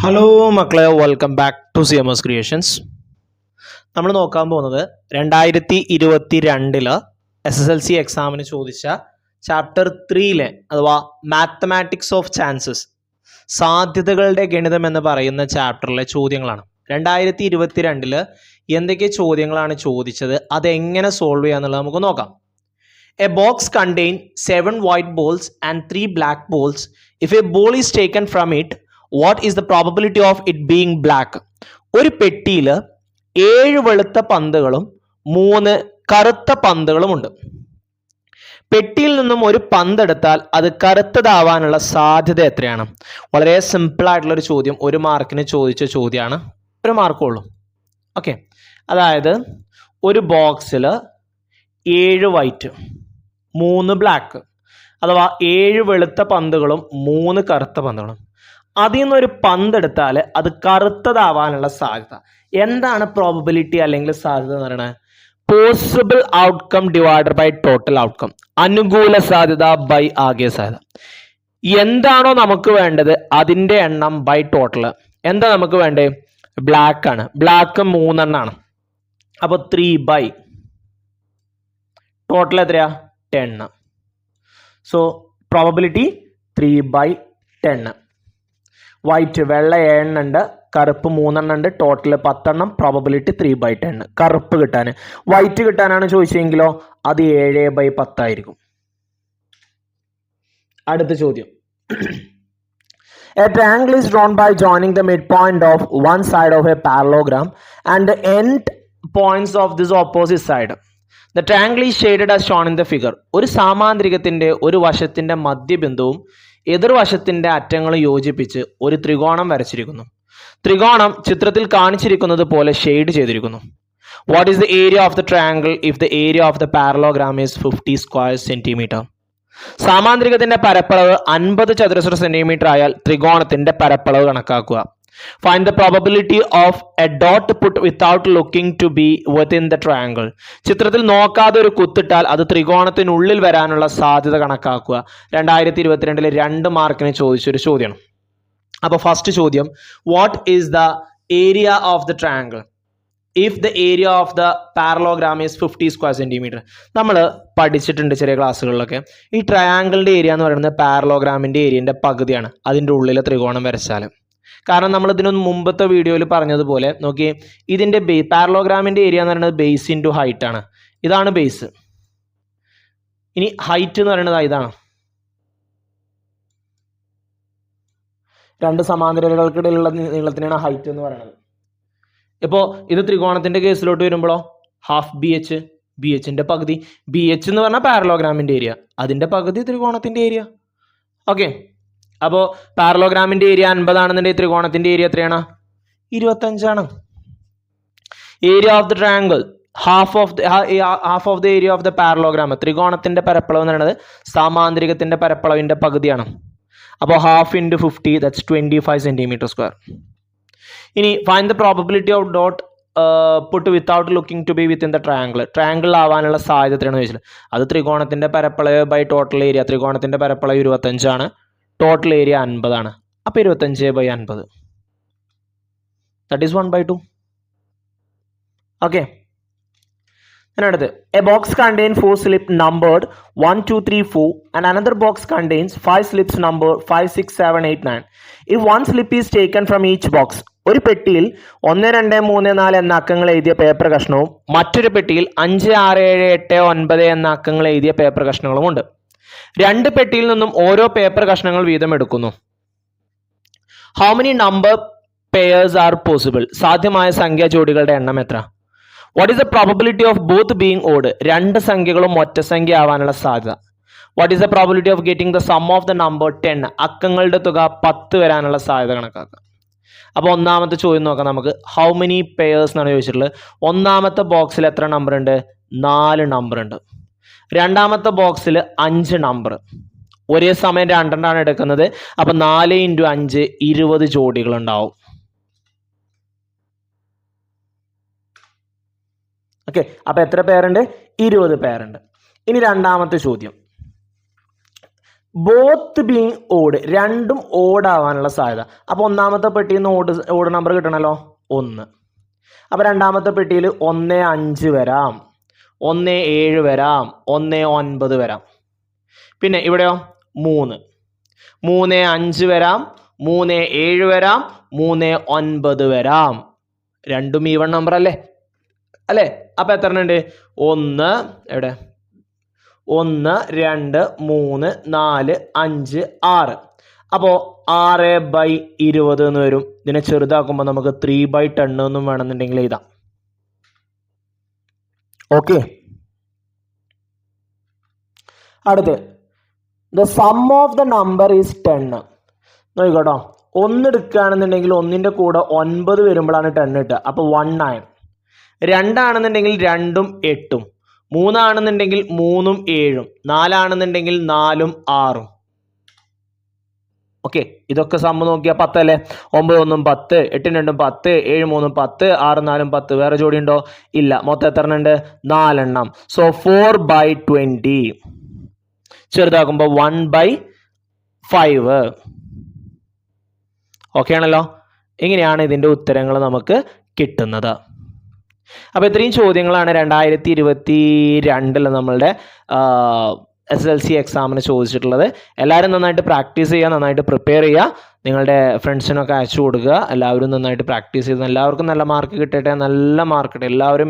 Hello മക്കളെ, welcome back to CMS creations. നമ്മൾ നോക്കാൻ പോകുന്നത് 2022 SSLC എക്സാമിന് ചോദിച്ച ചാപ്റ്റർ 3 അഥവാ മാത്തമാറ്റിക്സ് ഓഫ് ചാൻസസ്, സാധ്യതകളുടെ ഗണിതം എന്ന് പറയുന്ന ചാപ്റ്ററിലെ ചോദ്യങ്ങളാണ്. 2022 എന്തൊക്കെ ചോദ്യങ്ങളാണ് ചോദിച്ചത്, അതെങ്ങനെ സോൾവ് ചെയ്യാന്നുള്ളത് നമുക്ക് നോക്കാം. A box contains 7 white balls and 3 black balls. If a ball is taken from it, what is the probability of it being black? ഒരു പെട്ടിയിൽ 7 വെളുത്ത പന്തുകളും 3 കറുത്ത പന്തുകളുമുണ്ട്. പെട്ടിയിൽ നിന്നും ഒരു പന്തെടുത്താൽ അത് കറുത്തതാവാനുള്ള സാധ്യത എത്രയാണ്? വളരെ സിമ്പിൾ ആയിട്ടുള്ള ഒരു ചോദ്യം, 1 മാർക്കിന് ചോദിച്ച ചോദ്യമാണ്, 1 മാർക്കുള്ളൂ. ഓക്കെ, അതായത് ഒരു ബോക്സിൽ 7 വൈറ്റ് 3 ബ്ലാക്ക്, അഥവാ 7 വെളുത്ത പന്തുകളും 3 കറുത്ത പന്തുകളും. അതിൽ നിന്നൊരു പന്തെടുത്താൽ അത് കറുത്തതാവാനുള്ള സാധ്യത എന്താണ്? പ്രോബബിലിറ്റി അല്ലെങ്കിൽ സാധ്യത എന്ന് പറയുന്നത് possible outcome divided by total outcome, അനുകൂല സാധ്യത ബൈ ആകെ സാധ്യത. എന്താണോ നമുക്ക് വേണ്ടത് അതിൻ്റെ എണ്ണം ബൈ ടോട്ടൽ. എന്താ നമുക്ക് വേണ്ടത്? ബ്ലാക്ക് ആണ്. ബ്ലാക്ക് 3 എണ്ണമാണ്. അപ്പോൾ 3 ബൈ ടോട്ടൽ എത്രയാ? 10. So probability 3 by 10. വൈറ്റ് വെള്ള 7 ഉണ്ട്, കറുപ്പ് 3 ഉണ്ട്, ടോട്ടൽ 10. Probability 3 by 10. കറുപ്പ് കിട്ടാൻ, വൈറ്റ് കിട്ടാനാണ് ചോദിച്ചെങ്കിലോ അത് 7 ബൈ 10 ആയിരിക്കും. അടുത്ത ചോദ്യം. A triangle is drawn by joining the midpoint of one side of a parallelogram and the end points of this opposite side. The triangle is shaded as shown in the figure. ഒരു സാമാന്തരികത്തിന്റെ ഒരു വശത്തിന്റെ മധ്യബിന്ദുവും എതിർവശത്തിന്റെ അറ്റങ്ങളും യോജിപ്പിച്ച് ഒരു ത്രികോണം വരച്ചിരിക്കുന്നു. ത്രികോണം ചിത്രത്തിൽ കാണിച്ചിരിക്കുന്നത് പോലെ ഷെയ്ഡ് ചെയ്തിരിക്കുന്നു. What is the area of the triangle if the area of the parallelogram is 50 square centimetre? സാമാന്തരികത്തിന്റെ പരപ്പളവ് 50 ചതുരശ്ര സെന്റിമീറ്റർ ആയാൽ ത്രികോണത്തിന്റെ പരപ്പളവ് കണക്കാക്കുക. Find the probability of a dot put without looking to be within the triangle. ചിത്രത്തിൽ നോക്കാതെ ഒരു കുത്തിട്ടാൽ അത് ത്രികോണത്തിനുള്ളിൽ വരാനുള്ള സാധ്യത കണക്കാക്കുക. 2022 2 മാർക്കിന് ചോദിച്ചൊരു ചോദ്യമാണ്. അപ്പോൾ ഫസ്റ്റ് ചോദ്യം, what is the area of the triangle if the area of the parallelogram is 50 square centimetre? നമ്മൾ പഠിച്ചിട്ടുണ്ട് ചെറിയ ക്ലാസ്സുകളിലൊക്കെ. ഈ ട്രയാങ്കിളിന്റെ ഏരിയ എന്ന് പറയുന്നത് പാരലോഗ്രാമിന്റെ ഏരിയന്റെ പകുതിയാണ് അതിൻ്റെ ഉള്ളിൽ ത്രികോണം വരച്ചാൽ. കാരണം നമ്മൾ ഇതിനു മുമ്പത്തെ വീഡിയോയിൽ പറഞ്ഞതുപോലെ നോക്കി, ഇതിന്റെ പാരലോഗ്രാമിന്റെ ഏരിയ എന്ന് പറയുന്നത് ബേസ് ഇൻറ്റു ഹൈറ്റ് ആണ്. ഇതാണ് ബേസ്. ഇനി ഹൈറ്റ് എന്ന് പറയുന്നത് ഇതാണ്. 2 സമാന്തരകൾക്കിടയിലുള്ള നീളത്തിനാണ് ഹൈറ്റ് എന്ന് പറയുന്നത്. ഇപ്പോൾ ഇത് ത്രികോണത്തിന്റെ കേസിലോട്ട് വരുമ്പോഴോ ഹാഫ് ബി എച്ചിന്റെ പകുതി. ബി എച്ച് എന്ന് പറഞ്ഞാൽ പാരലോഗ്രാമിന്റെ ഏരിയ, അതിന്റെ പകുതി ത്രികോണത്തിന്റെ ഏരിയ. ഓക്കെ, അപ്പോൾ പാരലോഗ്രാമിന്റെ ഏരിയ 50 ആണെന്നുണ്ടെങ്കിൽ ത്രികോണത്തിന്റെ ഏരിയ എത്രയാണ്? 25 ആണ്. Area of the triangle half of the area of the parallelogram. ത്രികോണത്തിന്റെ പരപ്പളവ് എന്ന് പറയുന്നത് സാമാന്തരികത്തിന്റെ പരപ്പളവിന്റെ പകുതിയാണ്. അപ്പോൾ half into 50 that's 25 centimetre square. ഇനി find the probability of dot put without looking to be within the triangle. Triangle ആവാനുള്ള സാധ്യത എത്രയാണെന്ന് ചോദിച്ചത്. അത് ത്രികോണത്തിന്റെ പരപ്പളവ് ബൈ ടോട്ടൽ ഏരിയ. ത്രികോണത്തിന്റെ പരപ്പളവ് 25 ആണ്, ടോട്ടൽ ഏരിയ 50 ആണ്. അപ്പോൾ 25 ബൈ 50 ദാറ്റ് ഈസ് 1/2. ഓക്കെ, അടുത്ത് A box contain 4 slips numbered 1 2 3 4 and another box contains 5 slips numbered 5 6 7 8 9. If one slip is taken from each box, ഒരു പെട്ടിയിൽ 1 2 3 4 എന്ന അക്കങ്ങൾ എഴുതിയ പേപ്പർ കഷ്ണവും മറ്റൊരു പെട്ടിയിൽ 5 6 7 8 9 എന്ന അക്കങ്ങൾ എഴുതിയ പേപ്പർ കഷ്ണങ്ങളും ഉണ്ട്. 2 പെട്ടിയിൽ നിന്നും ഓരോ പേപ്പർ കഷ്ണങ്ങൾ വീതം എടുക്കുന്നു. How many number pairs R possible? സാധ്യമായ സംഖ്യാ ജോഡികളുടെ എണ്ണം എത്ര? What is the probability of both being odd? 2 സംഖ്യകളും ഒറ്റ സംഖ്യ ആവാനുള്ള സാധ്യത. What is the probability of getting the sum of the number 10? അക്കങ്ങളുടെ തുക 10 വരാനുള്ള സാധ്യത കണക്കാക്കുക. അപ്പോൾ ഒന്നാമത്തെ ചോദ്യം നോക്കാം നമുക്ക്. ഹൗ മെനി പെയർസ് എന്നാണ് ചോദിച്ചിട്ടുള്ളത്. ഒന്നാമത്തെ ബോക്സിൽ എത്ര നമ്പർ ഉണ്ട്? 4 നമ്പർ ഉണ്ട്. രണ്ടാമത്തെ ബോക്സിൽ 5 നമ്പർ. ഒരേ സമയം 2 എടുക്കുന്നത്. അപ്പം 4 × 5 20 ജോഡികൾ ഉണ്ടാവും. ഓക്കെ, അപ്പം എത്ര പേരുണ്ട്? 20 പേരുണ്ട്. ഇനി രണ്ടാമത്തെ ചോദ്യം, ബോത്ത് ബീങ് ഓഡ്, രണ്ടും ഓടാവാനുള്ള സാധ്യത. അപ്പോൾ ഒന്നാമത്തെ പെട്ടിയിൽ നിന്ന് ഓഡ് നമ്പർ കിട്ടണമല്ലോ 1. അപ്പോൾ രണ്ടാമത്തെ പെട്ടിയിൽ 1 5 വരാം, 1 7 വരാം, 1 9 വരാം. പിന്നെ ഇവിടെയോ 3 5 വരാം, 3 7 വരാം, 3 9 വരാം. രണ്ടും ഈവൺ നമ്പർ അല്ലേ? അപ്പോൾ എത്ര ഉണ്ട്? 1 എവിടെ? 1 2 3 4 5 6. അപ്പോൾ 6/20 എന്ന് വരും. ഇതിനെ ചെറുതാക്കുമ്പോൾ നമുക്ക് 3/10 എന്നും വേണമെന്നുണ്ടെങ്കിൽ എഴുതാം. ഓക്കെ, അടുത്ത് the sum of the number is 10. നോക്കിക്കോട്ടോ, 1 എടുക്കുകയാണെന്നുണ്ടെങ്കിൽ 1ൻ്റെ കൂടെ 9 വരുമ്പോഴാണ് 10 കിട്ടുക. അപ്പോൾ 1 9. 2 ആണെന്നുണ്ടെങ്കിൽ 2 8, 3 ആണെന്നുണ്ടെങ്കിൽ 3 7, 4 ആണെന്നുണ്ടെങ്കിൽ 4 6. ഓക്കെ, ഇതൊക്കെ സമ്മ നോക്കിയാൽ 10 അല്ലേ? 9 1 10, 8 2 10, 7 3 10, 6 4 10. വേറെ ജോഡി ഉണ്ടോ? ഇല്ല. മൊത്തം എത്ര ഉണ്ട്? 4 എണ്ണം. സോ 4/20. ചെറുതാക്കുമ്പോൾ 1/5. ഓക്കെ ആണല്ലോ? ഇങ്ങനെയാണ് ഇതിൻ്റെ ഉത്തരങ്ങൾ നമുക്ക് കിട്ടുന്നത്. അപ്പോൾ ഇത്രയും ചോദ്യങ്ങളാണ് 2022 നമ്മളുടെ SSLC എക്സാമിന് ചോദിച്ചിട്ടുള്ളത്. എല്ലാവരും നന്നായിട്ട് പ്രാക്ടീസ് ചെയ്യുക, നന്നായിട്ട് പ്രിപ്പയർ ചെയ്യുക, നിങ്ങളുടെ ഫ്രണ്ട്സിനൊക്കെ അയച്ചു കൊടുക്കുക. എല്ലാവരും നന്നായിട്ട് പ്രാക്ടീസ് ചെയ്ത് എല്ലാവർക്കും നല്ല മാർക്ക് കിട്ടട്ടെ, നല്ല മാർക്ക് കിട്ടട്ടെ. എല്ലാവരും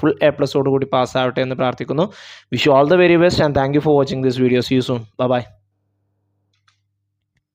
ഫുൾ A+ഓട് കൂടി പാസ്സാവട്ടെ എന്ന് പ്രാർത്ഥിക്കുന്നു. Wish you all the very best and thank you for watching this video. See you soon. By.